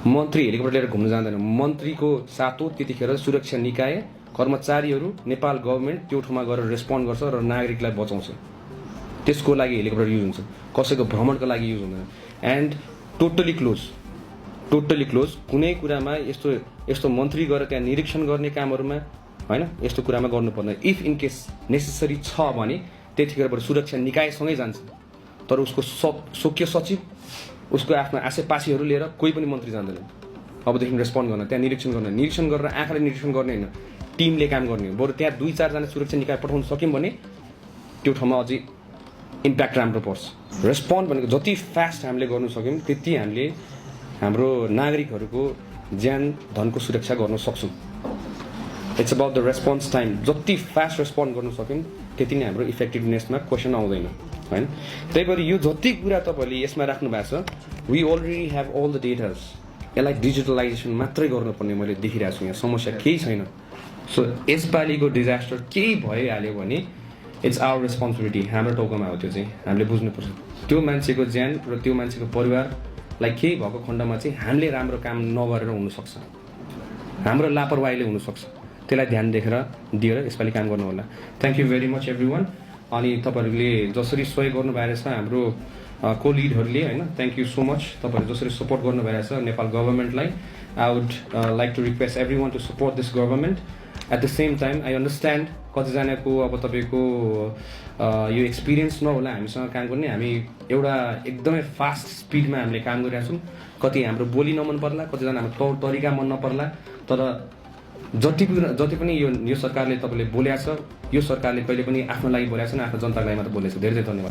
मन्त्री हेलिकप्टर लिएर घुम्न जाँदैन। मन्त्रीको सातो त्यतिखेर सुरक्षा निकाय कर्मचारीहरू नेपाल गभर्मेन्ट त्यो ठाउँमा गएर रेस्पोन्ड गर्छ र नागरिकलाई बचाउँछ। त्यसको लागि हेलिकप्टर युज हुन्छ, कसैको भ्रमणको लागि युज हुँदैन। एन्ड टोटली क्लोज कुनै कुरामा यस्तो मन्त्री गएर त्यहाँ निरीक्षण गर्ने कामहरूमा हैन यस्तो कुरामा गर्नु पर्दैन। इफ इन केस नेसेसरी छ भने त्यतिखेरबाट सुरक्षा निकायसँगै जान्छ, तर उसको स्वकीय सचिव उसको आफ्नो आसेपासीहरू लिएर कोही पनि मन्त्री जाँदैन। अबदेखि रेस्पोन्ड गर्न, त्यहाँ निरीक्षण गरेर आँखाले निरीक्षण गर्ने होइन, टिमले काम गर्ने हो। बरु त्यहाँ 2-4 जना सुरक्षा निकाय पठाउन सक्यौँ भने त्यो ठाउँमा अझै इम्प्याक्ट राम्रो पर्छ। रेस्पोन्ड भनेको जति फास्ट हामीले गर्नु सक्यौँ त्यति हामीले हाम्रो नागरिकहरूको ज्यान धनको सुरक्षा गर्न सक्छौँ। It's about the response time. जति फास्ट रेस्पोन्ड गर्न सक्यौँ त्यति नै हाम्रो इफेक्टिभनेसमा क्वेसन आउँदैन हैन। त्यही भएर यो जति कुरा तपाईँहरूले यसमा राख्नु भएको छ, we already have all the datas. यसलाई डिजिटलाइजेसन मात्रै गर्नुपर्ने मैले देखिरहेको छु। यहाँ समस्या केही छैन। सो यसपालिको डिजास्टर केही भइहाल्यो भने इट्स आवर रेस्पोन्सिबिलिटी। हाम्रो टाउकोमा हो त्यो चाहिँ हामीले बुझ्नुपर्छ। त्यो मान्छेको ज्यान र त्यो मान्छेको परिवारलाई केही भएको खण्डमा चाहिँ हामीले राम्रो काम नगरेर हुनसक्छ, हाम्रो लापरवाहीले हुनसक्छ। त्यसलाई ध्यान दिएर यसपालि काम गर्नु होला। Thank you very much every one. अनि तपाईँहरूले जसरी सहयोग गर्नु भएको रहेछ हाम्रो को लिडहरूले हैन, थ्याङ्क यू सो मच। तपाईँहरू जसरी सपोर्ट गर्नु भएको रहेछ नेपाल गभर्मेन्टलाई, I would like to request everyone to support this government. At the same time I understand कतिजनाको अब तपाईँको यो एक्सपिरियन्स नहोला हामीसँग काम गर्ने। हामी एउटा एकदमै फास्ट स्पिडमा हामीले काम गरिरहेको छौँ। कति हाम्रो बोली नमन पर्ला, कतिजना हाम्रो तौर तरिका मन नपर्ला, तर जति पनि यो सरकारले तपाईँले बोलेको छ, यो सरकारले कहिले पनि आफ्नो लागि बोलेको छैन, आफ्नो जनताको लागि मात्र बोलेको छ। धेरै धेरै धन्यवाद।